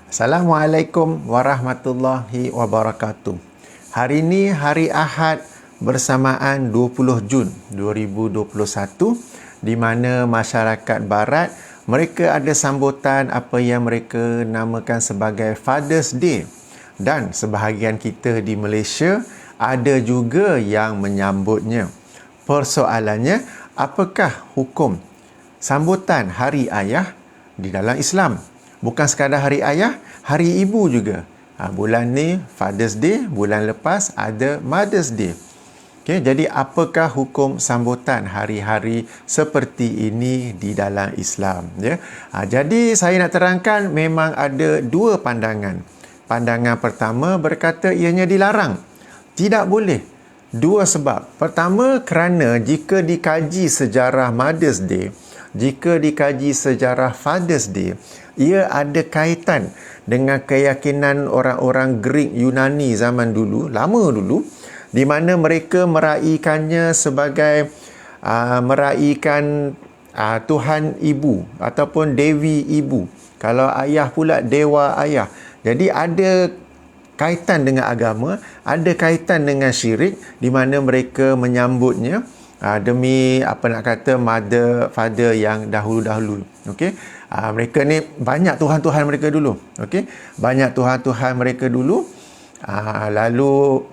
Assalamualaikum warahmatullahi wabarakatuh. Hari ini hari Ahad bersamaan 20 Jun 2021, di mana masyarakat barat mereka ada sambutan apa yang mereka namakan sebagai Father's Day, dan sebahagian kita di Malaysia ada juga yang menyambutnya. Persoalannya, apakah hukum sambutan Hari Ayah di dalam Islam? Bukan sekadar Hari Ayah, Hari Ibu juga. Bulan ni Father's Day, bulan lepas ada Mother's Day. Okay, jadi apakah hukum sambutan hari-hari seperti ini di dalam Islam? Ya? Jadi saya nak terangkan memang ada dua pandangan. Pandangan pertama berkata ianya dilarang. Tidak boleh. Dua sebab. Pertama, kerana jika dikaji sejarah Mother's Day, jika dikaji sejarah Father's Day, ia ada kaitan dengan keyakinan orang-orang Greek Yunani zaman dulu, lama dulu, di mana mereka meraihkannya sebagai meraihkan Tuhan Ibu ataupun Dewi Ibu. Kalau ayah pula Dewa Ayah. Jadi ada kaitan dengan agama, ada kaitan dengan syirik, di mana mereka menyambutnya demi mother, father yang dahulu-dahulu. Okey. Mereka ni banyak tuhan-tuhan mereka dulu. Okey. Banyak tuhan-tuhan mereka dulu. Lalu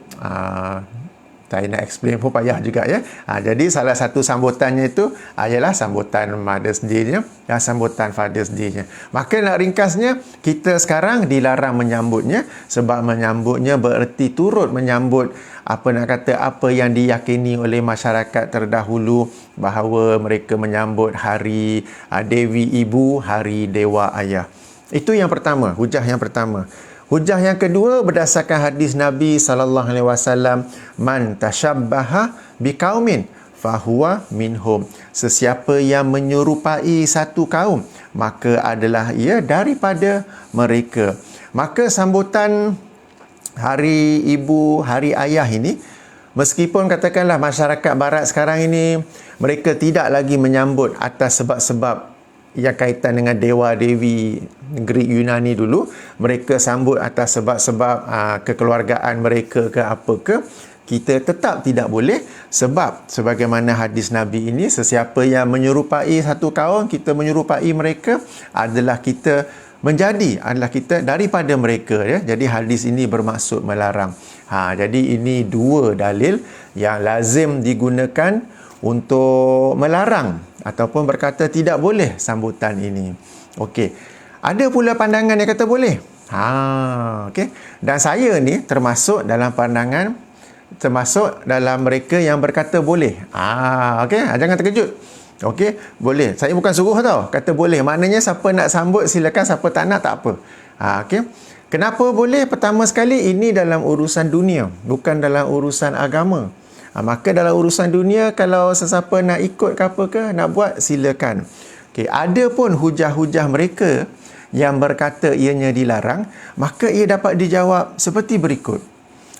saya nak explain pun payah juga ya. Jadi salah satu sambutannya itu ialah sambutan Mother's Day-nya dan sambutan Father's Day-nya. Maka nak ringkasnya, kita sekarang dilarang menyambutnya, sebab menyambutnya bererti turut menyambut apa yang diyakini oleh masyarakat terdahulu, bahawa mereka menyambut hari Dewi Ibu, hari Dewa Ayah. Itu yang pertama, hujah yang pertama. Hujah yang kedua berdasarkan hadis Nabi SAW, man tashabbaha biqaumin fahuwa minhum. Sesiapa yang menyerupai satu kaum, maka adalah ia daripada mereka. Maka sambutan Hari Ibu, Hari Ayah ini, meskipun katakanlah masyarakat barat sekarang ini mereka tidak lagi menyambut atas sebab-sebab yang kaitan dengan dewa dewi Greek Yunani dulu, mereka sambut atas sebab-sebab kekeluargaan mereka ke apa ke, kita tetap tidak boleh, sebab sebagaimana hadis Nabi ini, sesiapa yang menyerupai satu kaum, kita menyerupai mereka, adalah kita daripada mereka ya. Jadi hadis ini bermaksud melarang. Jadi ini dua dalil yang lazim digunakan untuk melarang ataupun berkata tidak boleh sambutan ini. Okey. Ada pula pandangan yang kata boleh. Okey. Dan saya ni termasuk dalam mereka yang berkata boleh. Okey, jangan terkejut. Okey, boleh. Saya bukan suruh tau. Kata boleh. Maknanya siapa nak sambut silakan, siapa tak nak tak apa. Okey. Kenapa boleh? Pertama sekali, ini dalam urusan dunia, bukan dalam urusan agama. Maka dalam urusan dunia, kalau sesiapa nak ikut ke apa ke, nak buat, silakan. Okey, ada pun hujah-hujah mereka yang berkata ianya dilarang, maka ia dapat dijawab seperti berikut.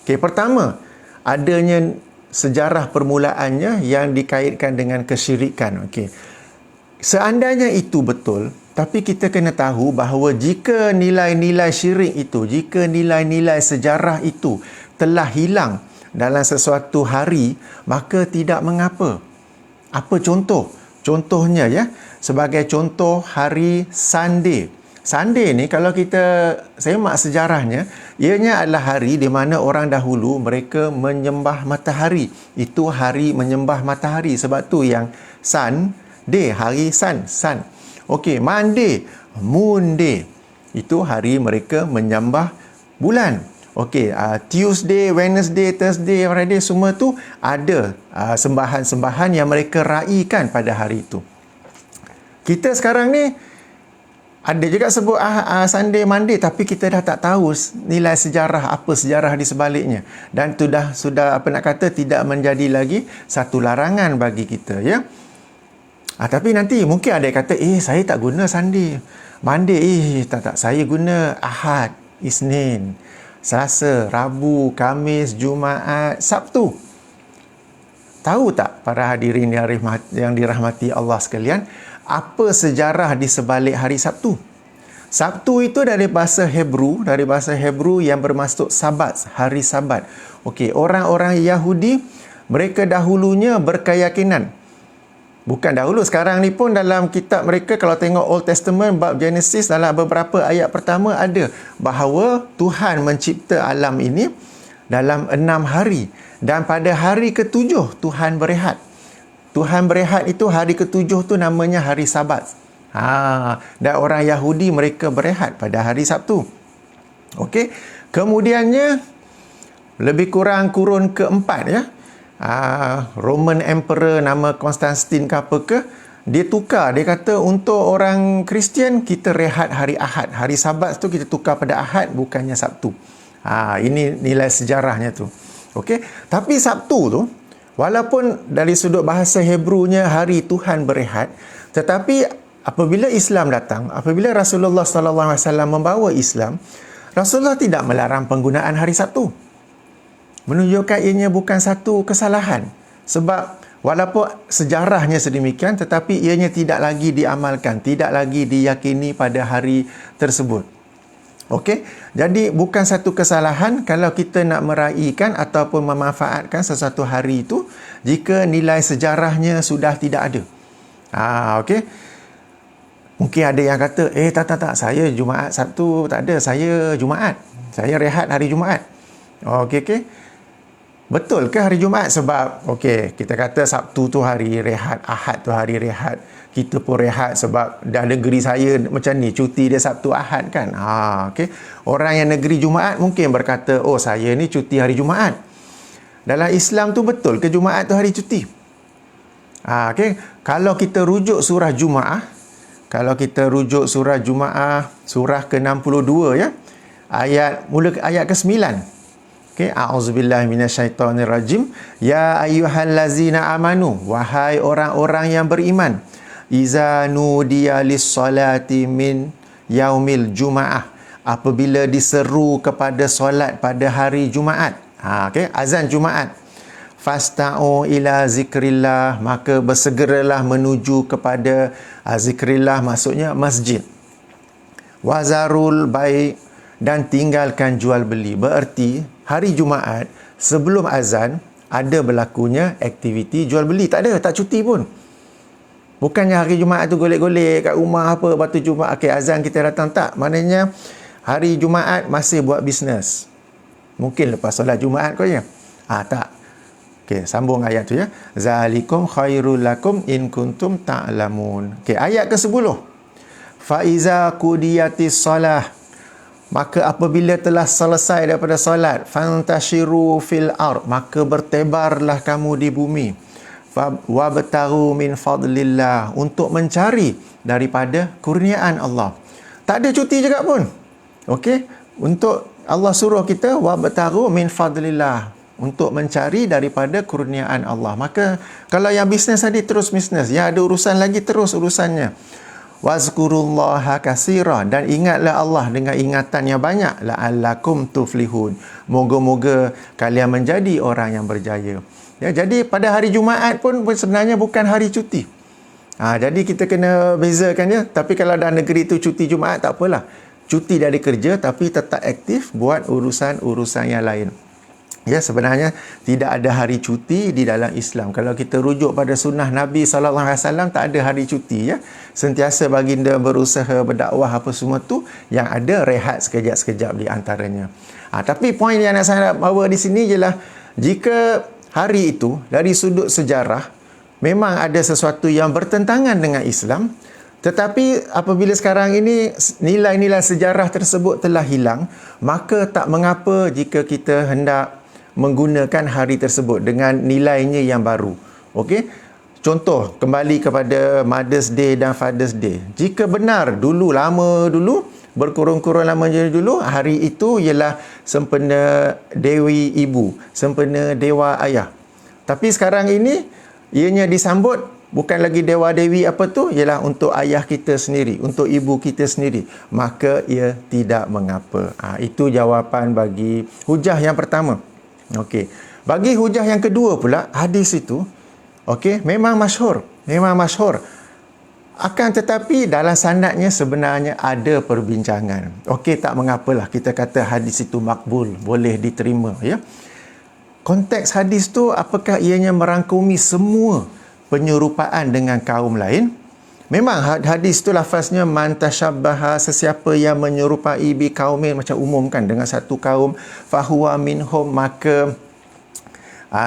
Okey, pertama, adanya sejarah permulaannya yang dikaitkan dengan kesyirikan. Okey. Seandainya itu betul, tapi kita kena tahu bahawa jika nilai-nilai syirik itu, jika nilai-nilai sejarah itu telah hilang dalam sesuatu hari, maka tidak mengapa. Apa contoh? Contohnya ya, sebagai contoh hari Sunday. Sunday ni kalau kita semak sejarahnya, ianya adalah hari di mana orang dahulu mereka menyembah matahari. Itu hari menyembah matahari. Sebab tu yang Sunday, hari sun. Okey, Monday, Moon Day. Itu hari mereka menyembah bulan. Okey, Tuesday, Wednesday, Thursday, Friday, semua tu ada sembahan-sembahan yang mereka raikan pada hari itu. Kita sekarang ni ada juga sebut Sunday, Monday, tapi kita dah tak tahu nilai sejarah, apa sejarah di sebaliknya. Dan sudah tidak menjadi lagi satu larangan bagi kita ya. Tapi nanti mungkin ada yang kata, saya tak guna Sunday, Monday, tak, saya guna Ahad, Isnin, Selasa, Rabu, Khamis, Jumaat, Sabtu. Tahu tak para hadirin yang dirahmati Allah sekalian, apa sejarah di sebalik hari Sabtu? Sabtu itu dari bahasa Hebrew yang bermaksud Sabat, hari Sabat. Okey, orang-orang Yahudi mereka dahulunya berkeyakinan. Bukan dahulu, sekarang ni pun dalam kitab mereka kalau tengok Old Testament bab Genesis dalam beberapa ayat pertama ada bahawa Tuhan mencipta alam ini dalam 6 hari dan pada hari ke-7 Tuhan berehat. Tuhan berehat itu hari ke-7 tu namanya hari Sabat. Dan orang Yahudi mereka berehat pada hari Sabtu. Okey. Kemudiannya lebih kurang kurun keempat ya. Roman Emperor nama Konstantin ke apa ke, dia tukar, dia kata untuk orang Kristian kita rehat hari Ahad, hari Sabat tu kita tukar pada Ahad bukannya Sabtu. Ini nilai sejarahnya tu. Okey, tapi Sabtu tu walaupun dari sudut bahasa Hebrewnya hari Tuhan berehat, tetapi apabila Islam datang, apabila Rasulullah sallallahu alaihi wasallam membawa Islam, Rasulullah tidak melarang penggunaan hari Sabtu. Menunjukkan ianya bukan satu kesalahan. Sebab walaupun sejarahnya sedemikian tetapi ianya tidak lagi diamalkan, tidak lagi diyakini pada hari tersebut. Okey, jadi bukan satu kesalahan kalau kita nak meraihkan ataupun memanfaatkan sesuatu hari itu jika nilai sejarahnya sudah tidak ada. Okey. Mungkin ada yang kata, tak, saya Jumaat Sabtu tak ada, saya Jumaat. Saya rehat hari Jumaat. Okey. Betul ke hari Jumaat? Sebab kita kata Sabtu tu hari rehat, Ahad tu hari rehat. Kita pun rehat sebab dah negeri saya macam ni, cuti dia Sabtu Ahad kan. Orang yang negeri Jumaat mungkin berkata, saya ni cuti hari Jumaat. Dalam Islam tu betul ke Jumaat tu hari cuti? Kalau kita rujuk surah Jumaah, surah ke-62 ya. Mula ayat ke-9. A'udzubillahi minasyaitonirrajim. Ya ayyuhallazina amanu, wahai orang-orang yang beriman, iza nudiya lis-salati min yaumil jumaah, apabila diseru kepada solat pada hari Jumaat, azan Jumaat, fasta'u ila zikrillah, maka bersegeralah menuju kepada zikrillah, maksudnya masjid. Wazarul bai', dan tinggalkan jual beli. Bererti hari Jumaat sebelum azan ada berlakunya aktiviti jual beli. Tak cuti pun. Bukannya hari Jumaat tu golek-golek kat rumah apa, lepas tu Jumaat azan kita datang, tak. Maknanya hari Jumaat masih buat bisnes. Mungkin lepas solat Jumaat kau ya. Tak. Sambung ayat tu ya. Zalikum khairul lakum in kuntum ta'lamun. Ayat ke-10. Fa iza qudiyatis salah, maka apabila telah selesai daripada solat, fantashiru fil ard, maka bertebarlah kamu di bumi, wabtaru min fadlillah, untuk mencari daripada kurniaan Allah. Tak ada cuti juga pun. Untuk Allah suruh kita wabtaru min fadlillah, untuk mencari daripada kurniaan Allah. Maka kalau yang bisnes tadi terus bisnes, yang ada urusan lagi terus urusannya. Wazkurullaha katsira, dan ingatlah Allah dengan ingatan yang banyak, la'allakum tuflihun, moga-moga kalian menjadi orang yang berjaya. Jadi pada hari Jumaat pun sebenarnya bukan hari cuti. Jadi kita kena bezakan ya. Tapi kalau dah negeri tu cuti Jumaat, tak apalah. Cuti dari kerja tapi tetap aktif buat urusan-urusan yang lain. Sebenarnya tidak ada hari cuti di dalam Islam. Kalau kita rujuk pada sunnah Nabi SAW, tak ada hari cuti ya. Sentiasa baginda berusaha berdakwah apa semua tu, yang ada rehat sekejap-sekejap di antaranya. Tapi poin yang saya nak bawa di sini ialah, jika hari itu dari sudut sejarah memang ada sesuatu yang bertentangan dengan Islam, tetapi apabila sekarang ini nilai-nilai sejarah tersebut telah hilang, maka tak mengapa jika kita hendak menggunakan hari tersebut dengan nilainya yang baru. Contoh, kembali kepada Mother's Day dan Father's Day. Jika benar lama dulu, berkurun-kurun lama dulu, hari itu ialah sempena Dewi Ibu, sempena Dewa Ayah. Tapi sekarang ini ianya disambut bukan lagi Dewa Dewi apa tu, ialah untuk ayah kita sendiri, untuk ibu kita sendiri. Maka ia tidak mengapa. Itu jawapan bagi hujah yang pertama. Bagi hujah yang kedua pula, hadis itu memang masyhur. Akan tetapi dalam sanadnya sebenarnya ada perbincangan. Okey, tak mengapalah kita kata hadis itu makbul, boleh diterima, ya. Konteks hadis tu apakah ianya merangkumi semua penyerupaan dengan kaum lain? Memang hadis tu lafaznya man tasyabbaha, sesiapa yang menyerupai bi kaumin, macam umum kan, dengan satu kaum, fahuwa minhum, maka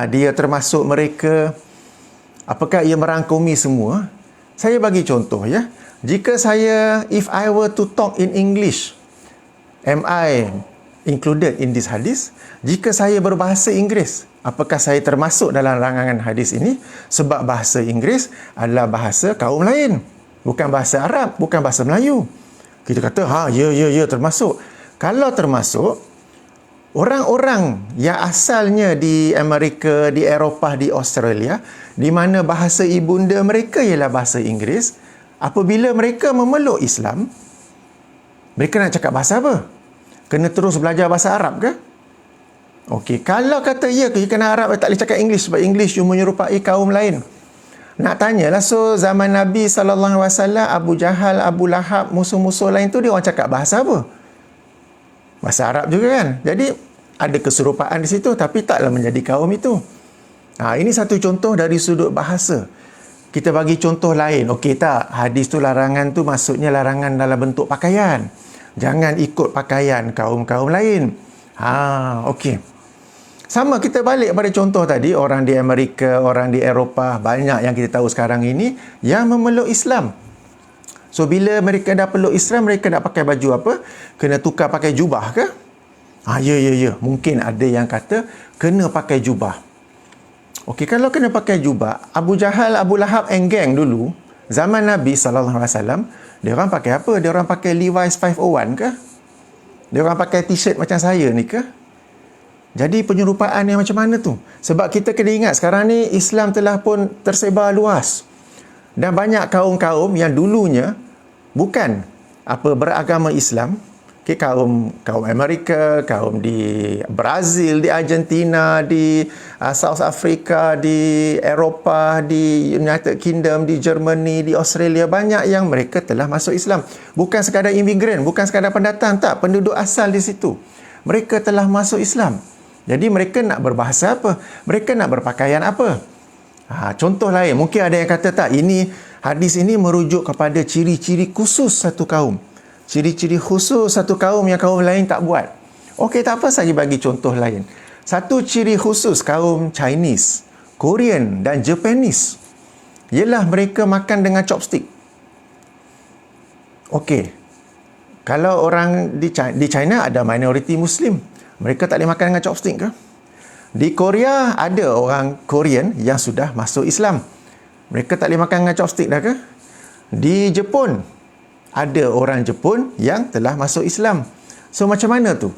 dia termasuk mereka. Apakah ia merangkumi semua? Saya bagi contoh, ya. Jika if I were to talk in English, am I included in this hadis? Jika saya berbahasa Inggeris, apakah saya termasuk dalam rancangan hadis ini? Sebab bahasa Inggeris adalah bahasa kaum lain, bukan bahasa Arab, bukan bahasa Melayu. Kita kata, ya, termasuk. Kalau termasuk, orang-orang yang asalnya di Amerika, di Eropah, di Australia, di mana bahasa ibunda mereka ialah bahasa Inggeris, apabila mereka memeluk Islam, mereka nak cakap bahasa apa? Kena terus belajar bahasa Arab ke? Okey, kalau kata ya, kena Arab, tak boleh cakap English sebab English cuma menyerupai kaum lain. Nak tanyalah, so zaman Nabi SAW, Abu Jahal, Abu Lahab, musuh-musuh lain tu, dia orang cakap bahasa apa? Bahasa Arab juga kan? Jadi, ada keserupaan di situ, tapi taklah menjadi kaum itu. Ini satu contoh dari sudut bahasa. Kita bagi contoh lain. Okey tak? Hadis tu larangan tu maksudnya larangan dalam bentuk pakaian. Jangan ikut pakaian kaum-kaum lain. Okey. Sama, kita balik pada contoh tadi, orang di Amerika, orang di Eropah, banyak yang kita tahu sekarang ini yang memeluk Islam. So, bila mereka dah peluk Islam, mereka nak pakai baju apa? Kena tukar pakai jubah ke? Ya. Mungkin ada yang kata kena pakai jubah. Okey, kalau kena pakai jubah, Abu Jahal, Abu Lahab and gang dulu, zaman Nabi SAW, dia orang pakai apa? Dia orang pakai Levi's 501 ke? Dia orang pakai t-shirt macam saya ni ke? Jadi penyerupaan yang macam mana tu? Sebab kita kena ingat sekarang ni Islam telah pun tersebar luas. Dan banyak kaum-kaum yang dulunya bukan beragama Islam. Kaum Amerika, kaum di Brazil, di Argentina, di South Africa, di Eropah, di United Kingdom, di Germany, di Australia, banyak yang mereka telah masuk Islam. Bukan sekadar imigran, bukan sekadar pendatang, tak, penduduk asal di situ. Mereka telah masuk Islam. Jadi mereka nak berbahasa apa? Mereka nak berpakaian apa? Contoh lain, mungkin ada yang kata tak, hadis ini merujuk kepada ciri-ciri khusus satu kaum. Ciri-ciri khusus satu kaum yang kaum lain tak buat. Okey, tak apa, saya bagi contoh lain. Satu ciri khusus kaum Chinese, Korean dan Japanese ialah mereka makan dengan chopstick. Okey, kalau orang di China ada minoriti Muslim, mereka tak boleh makan dengan chopstick ke? Di Korea ada orang Korean yang sudah masuk Islam, mereka tak boleh makan dengan chopstick dah ke? Di Jepun ada orang Jepun yang telah masuk Islam. So macam mana tu?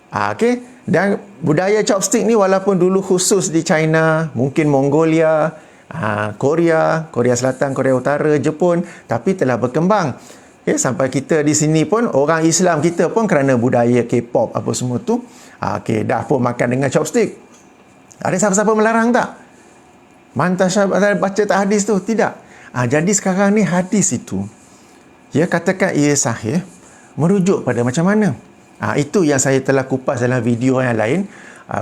Okey, dan budaya chopstick ni walaupun dulu khusus di China, mungkin Mongolia, Korea Selatan, Korea Utara, Jepun, tapi telah berkembang. Okay, sampai kita di sini pun, orang Islam kita pun kerana budaya K-pop apa semua tu, dah pun makan dengan chopstick. Ada siapa-siapa melarang tak? Mantas baca tak hadis tu? Tidak. Jadi sekarang ni hadis itu, katakan ia sahih, merujuk pada macam mana? Itu yang saya telah kupas dalam video yang lain.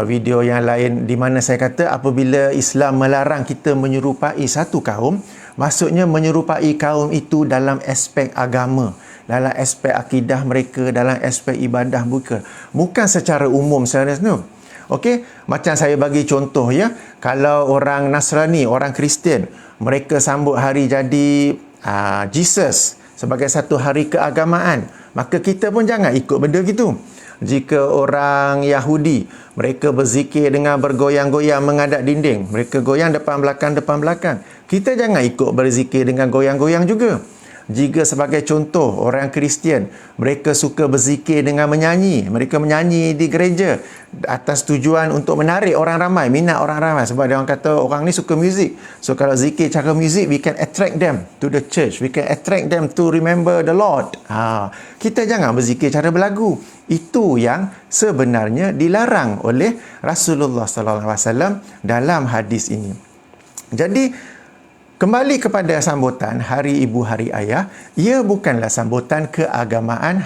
Video yang lain di mana saya kata apabila Islam melarang kita menyerupai satu kaum, maksudnya menyerupai kaum itu dalam aspek agama, dalam aspek akidah mereka, dalam aspek ibadah mereka. Bukan secara umum secara no. Okey, macam saya bagi contoh kalau orang Nasrani, orang Kristian, mereka sambut hari jadi Jesus sebagai satu hari keagamaan, maka kita pun jangan ikut benda gitu. Jika orang Yahudi, mereka berzikir dengan bergoyang-goyang menghadap dinding, mereka goyang depan belakang, kita jangan ikut berzikir dengan goyang-goyang juga. Jika sebagai contoh orang Kristian, mereka suka berzikir dengan menyanyi, mereka menyanyi di gereja atas tujuan untuk menarik orang ramai, minat orang ramai, sebab dia orang kata orang ni suka muzik. So kalau zikir cara muzik, we can attract them to the church, we can attract them to remember the Lord. Kita jangan berzikir cara berlagu. Itu yang sebenarnya dilarang oleh Rasulullah SAW dalam hadis ini. Jadi Kembali kepada sambutan Hari Ibu Hari Ayah, ia bukanlah sambutan keagamaan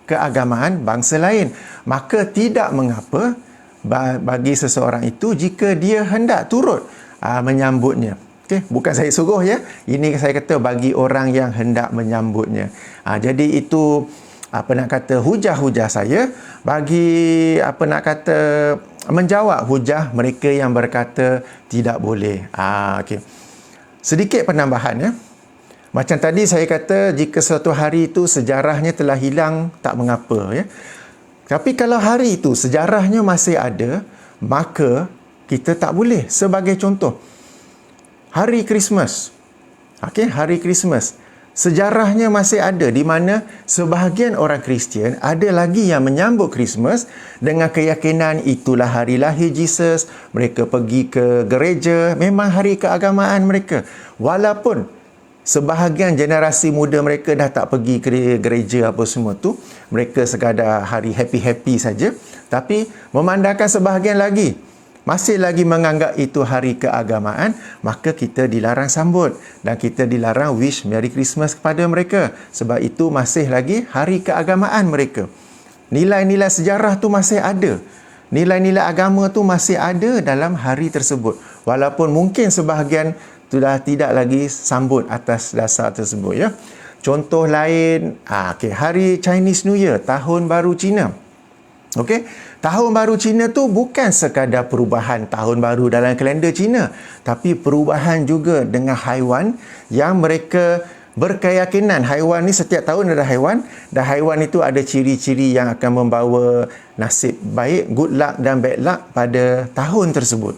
keagamaan bangsa lain. Maka tidak mengapa bagi seseorang itu jika dia hendak turut menyambutnya. Okay? Bukan saya suruh ya. Ini saya kata bagi orang yang hendak menyambutnya. Jadi itu hujah-hujah saya bagi menjawab hujah mereka yang berkata tidak boleh. Okay. Sedikit penambahan ya. Macam tadi saya kata jika suatu hari itu sejarahnya telah hilang tak mengapa ya. Tapi kalau hari itu sejarahnya masih ada, maka kita tak boleh. Sebagai contoh, hari Christmas. Okey, hari Christmas. Sejarahnya masih ada di mana sebahagian orang Kristian ada lagi yang menyambut Christmas dengan keyakinan itulah hari lahir Jesus. Mereka pergi ke gereja, memang hari keagamaan mereka. Walaupun sebahagian generasi muda mereka dah tak pergi ke gereja apa semua tu, mereka sekadar hari happy-happy saja. Tapi memandangkan sebahagian lagi masih lagi menganggap itu hari keagamaan, maka kita dilarang sambut dan kita dilarang wish Merry Christmas kepada mereka. Sebab itu masih lagi hari keagamaan mereka. Nilai-nilai sejarah tu masih ada. Nilai-nilai agama tu masih ada dalam hari tersebut. Walaupun mungkin sebahagian sudah tidak lagi sambut atas dasar tersebut ya. Contoh lain, hari Chinese New Year, Tahun Baru Cina. Okey, Tahun Baru Cina tu bukan sekadar perubahan tahun baru dalam kalender Cina, tapi perubahan juga dengan haiwan yang mereka berkeyakinan haiwan ni setiap tahun ada haiwan dan haiwan itu ada ciri-ciri yang akan membawa nasib baik, good luck dan bad luck pada tahun tersebut.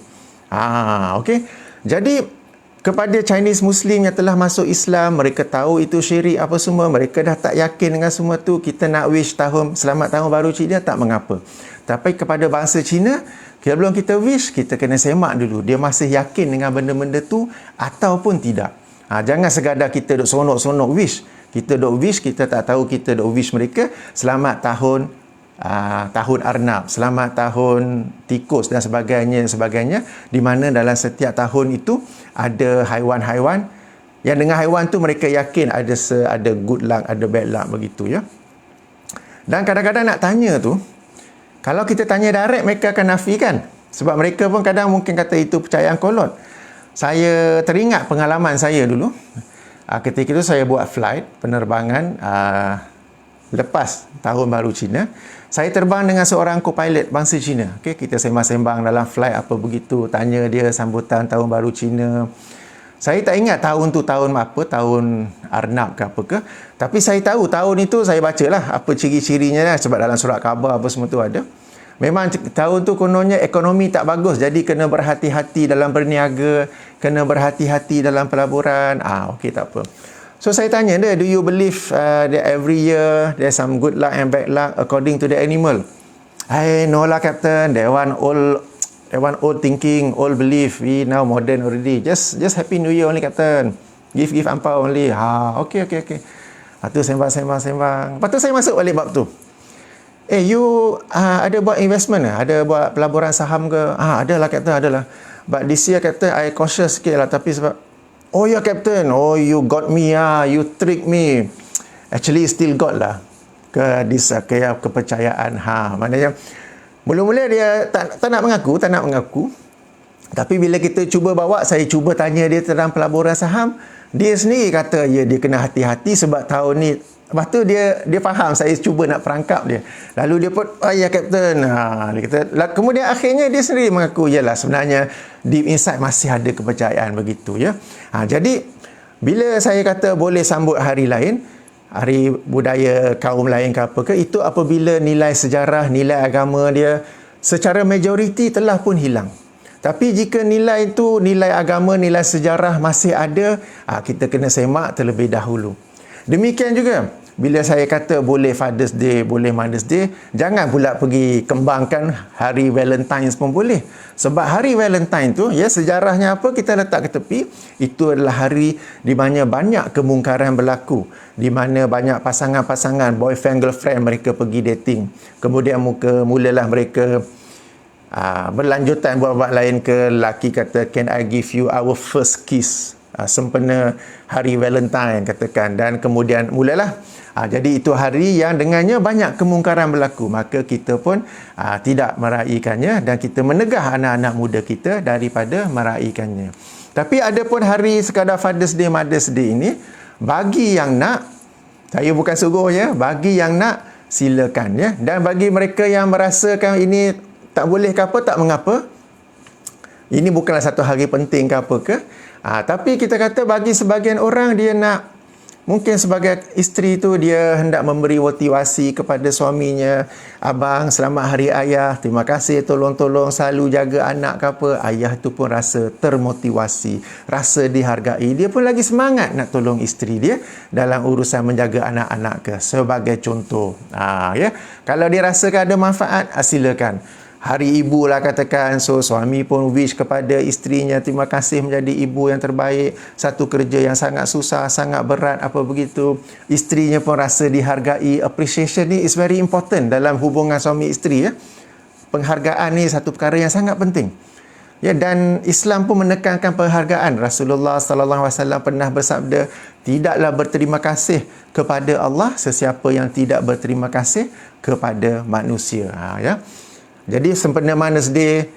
Okey. Jadi kepada Chinese Muslim yang telah masuk Islam, mereka tahu itu syirik apa semua, mereka dah tak yakin dengan semua tu, kita nak wish selamat tahun baru Cina tak mengapa. Tapi kepada bangsa Cina, sebelum kita wish, kita kena semak dulu dia masih yakin dengan benda-benda tu ataupun tidak. Jangan sekadar kita duk sonok-sonok wish. Kita duk wish, kita tak tahu kita duk wish mereka selamat tahun Arnab, selamat tahun tikus dan sebagainya, di mana dalam setiap tahun itu ada haiwan-haiwan yang dengan haiwan tu mereka yakin ada good luck, ada bad luck begitu ya. Dan kadang-kadang nak tanya tu, kalau kita tanya direct mereka akan nafikan, sebab mereka pun kadang mungkin kata itu percayaan kolot. Saya teringat pengalaman saya dulu. Ketika itu saya buat flight penerbangan lepas Tahun Baru Cina. Saya terbang dengan seorang co-pilot bangsa Cina. Okay, kita sembang-sembang dalam flight apa begitu, tanya dia sambutan Tahun Baru Cina. Saya tak ingat tahun tu tahun apa, tahun Arnab ke apa ke. Tapi saya tahu tahun itu saya bacalah apa ciri-cirinya lah, sebab dalam surat khabar apa semua tu ada. Memang tahun tu kononnya ekonomi tak bagus, jadi kena berhati-hati dalam berniaga, kena berhati-hati dalam pelaburan. Okey, tak apa. So saya tanya dia, do you believe that every year there's some good luck and bad luck according to the animal? No lah, Captain. That one old thinking, old belief. We now modern already. Just Happy New Year only, Captain. Give ampau only. Okay. Lepas tu sembang. Lepas tu saya masuk balik bab tu. You ada buat investment ke? Ada buat pelaburan saham ke? Ada lah, Captain, ada lah. But this year, Captain, I cautious sikit lah. Tapi sebab oh ya, Captain, you got me, you trick me. Actually still got lah kepercayaan. Maknanya mula-mula dia tak nak mengaku. Tapi bila kita cuba bawa, saya cuba tanya dia tentang pelaburan saham, dia sendiri kata dia kena hati-hati sebab tahun ni. Lepas tu dia faham saya cuba nak perangkap dia. Lalu dia pun, ya, Captain. Dia kata, kemudian akhirnya dia sendiri mengaku, yalah, sebenarnya deep inside masih ada kepercayaan begitu ya. Jadi bila saya kata boleh sambut hari lain, hari budaya kaum lain ke apa ke, itu apabila nilai sejarah, nilai agama dia secara majoriti telah pun hilang. Tapi jika nilai itu, nilai agama, nilai sejarah masih ada, kita kena semak terlebih dahulu. Demikian juga bila saya kata boleh Father's Day, boleh Mother's Day, jangan pula pergi kembangkan hari Valentine's pun boleh. Sebab hari Valentine tu, ya, sejarahnya apa kita letak ke tepi, itu adalah hari di mana banyak kemungkaran berlaku, di mana banyak pasangan-pasangan, boyfriend girlfriend mereka pergi dating. Kemudian mulalah mereka berlanjutan buat lain ke, lelaki kata, can I give you our first kiss? sempena hari Valentine katakan, dan kemudian mulalah jadi itu hari yang dengannya banyak kemungkaran berlaku, maka kita pun tidak meraihkannya dan kita menegah anak-anak muda kita daripada meraihkannya. Tapi ada pun hari sekadar Father's Day, Mother's Day ini, bagi yang nak, saya bukan suruh ya, bagi yang nak silakan ya, dan bagi mereka yang merasakan ini tak boleh ke apa, tak mengapa. Ini bukanlah satu hari penting ke apa ke. Tapi kita kata bagi sebahagian orang dia nak, mungkin sebagai isteri tu dia hendak memberi motivasi kepada suaminya, abang selamat hari ayah, terima kasih tolong-tolong selalu jaga anak ke apa. Ayah tu pun rasa termotivasi, rasa dihargai, dia pun lagi semangat nak tolong isteri dia dalam urusan menjaga anak-anak ke, sebagai contoh. Ya, kalau dia rasakan ada manfaat, silakan. Hari ibu lah katakan, so suami pun wish kepada isterinya, terima kasih menjadi ibu yang terbaik, satu kerja yang sangat susah, sangat berat, apa begitu. Isterinya pun rasa dihargai. Appreciation ni is very important dalam hubungan suami isteri ya. Penghargaan ni satu perkara yang sangat penting. Ya, dan Islam pun menekankan penghargaan. Rasulullah sallallahu alaihi wasallam pernah bersabda, tidaklah berterima kasih kepada Allah sesiapa yang tidak berterima kasih kepada manusia. Ya. Jadi sempena Mother's Day,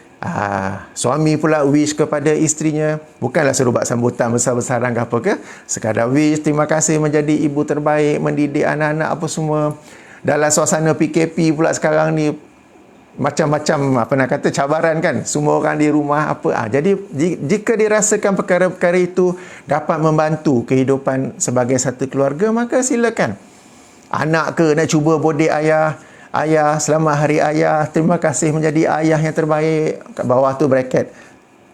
suami pula wish kepada isterinya, bukanlah suruh buat sambutan besar-besaran ke apa ke, sekadar wish terima kasih menjadi ibu terbaik, mendidik anak-anak apa semua. Dalam suasana PKP pula sekarang ni, macam-macam apa nak kata cabaran kan, semua orang di rumah apa. Jadi jika dirasakan perkara-perkara itu dapat membantu kehidupan sebagai satu keluarga, maka silakan. Anak ke nak cuba bodek ayah, ayah selamat hari ayah, terima kasih menjadi ayah yang terbaik, kat bawah tu bracket,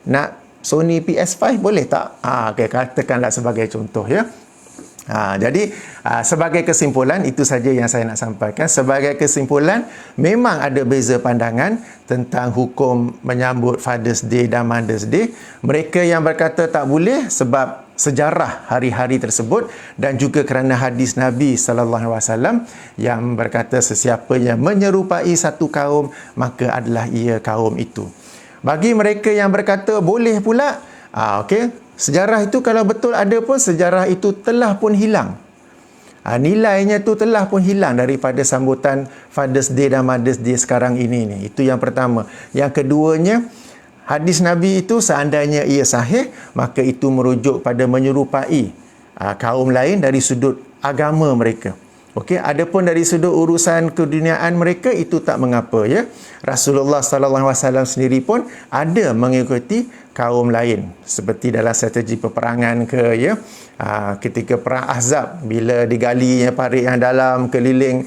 nak Sony PS5 boleh tak? Okay, katakanlah sebagai contoh ya. Jadi sebagai kesimpulan, itu saja yang saya nak sampaikan. Sebagai kesimpulan, memang ada beza pandangan tentang hukum menyambut Father's Day dan Mother's Day. Mereka yang berkata tak boleh sebab sejarah hari-hari tersebut, dan juga kerana hadis Nabi sallallahu alaihi wasallam yang berkata sesiapa yang menyerupai satu kaum, maka adalah ia kaum itu. Bagi mereka yang berkata boleh pula, okey, sejarah itu kalau betul ada pun, sejarah itu telah pun hilang. Nilainya tu telah pun hilang daripada sambutan Father's Day dan Mother's Day sekarang ini. Itu yang pertama. Yang keduanya, hadis Nabi itu seandainya ia sahih, maka itu merujuk pada menyerupai kaum lain dari sudut agama mereka. Okey, adapun dari sudut urusan keduniaan mereka, itu tak mengapa ya. Rasulullah sallallahu alaihi wasallam sendiri pun ada mengikuti kaum lain, seperti dalam strategi peperangan ke ya. Ketika perang Ahzab, bila digalinya parit yang dalam keliling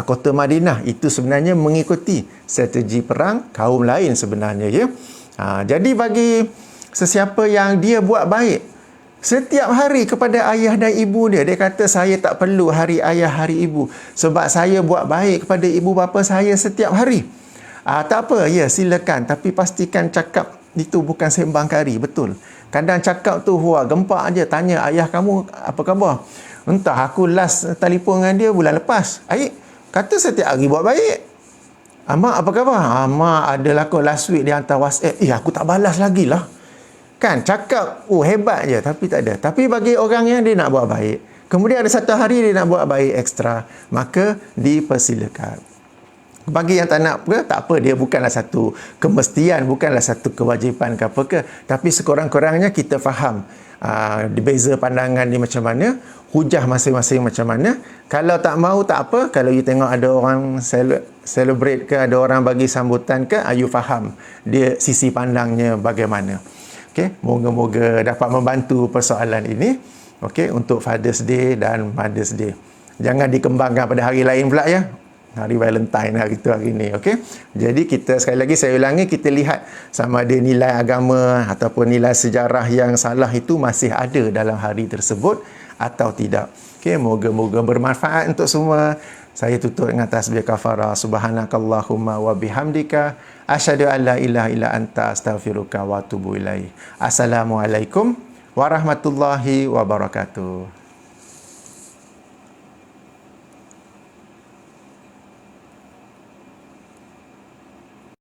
kota Madinah, itu sebenarnya mengikuti strategi perang kaum lain sebenarnya ya. Jadi bagi sesiapa yang dia buat baik setiap hari kepada ayah dan ibu dia, dia kata saya tak perlu hari ayah, hari ibu, sebab saya buat baik kepada ibu bapa saya setiap hari. Tak apa, ya silakan, tapi pastikan cakap itu bukan sembang kari, betul. Kadang cakap tu gempak aja, tanya ayah kamu apa khabar? Entah, aku last telefon dengan dia bulan lepas. Aik kata setiap hari buat baik. Mak apa khabar? Mak adalah kau last week dia hantar WhatsApp. Aku tak balas lagi lah. Kan cakap hebat je, tapi tak ada. Tapi bagi orang yang dia nak buat baik, kemudian ada satu hari dia nak buat baik ekstra, maka dipersilakan. Bagi yang tak nak ke, tak apa, dia bukanlah satu kemestian, bukanlah satu kewajipan ke apa ke, tapi sekurang-kurangnya kita faham beza pandangan ni macam mana, hujah masing-masing macam mana. Kalau tak mau tak apa, kalau you tengok ada orang celebrate ke, ada orang bagi sambutan ke, you faham dia sisi pandangnya bagaimana. Okay, moga-moga dapat membantu persoalan ini. Okay, untuk Father's Day dan Mother's Day. Jangan dikembangkan pada hari lain pula ya. Hari Valentine hari tu hari ni. Okay, jadi kita sekali lagi saya ulangi, kita lihat sama ada nilai agama ataupun nilai sejarah yang salah itu masih ada dalam hari tersebut atau tidak. Okay, moga-moga bermanfaat untuk semua. Saya tutup dengan tasbih kafarah. Subhanakallahumma wa bihamdika asyhadu an la ilaha illa anta astaghfiruka wa atubu ilaik. Assalamualaikum warahmatullahi wabarakatuh.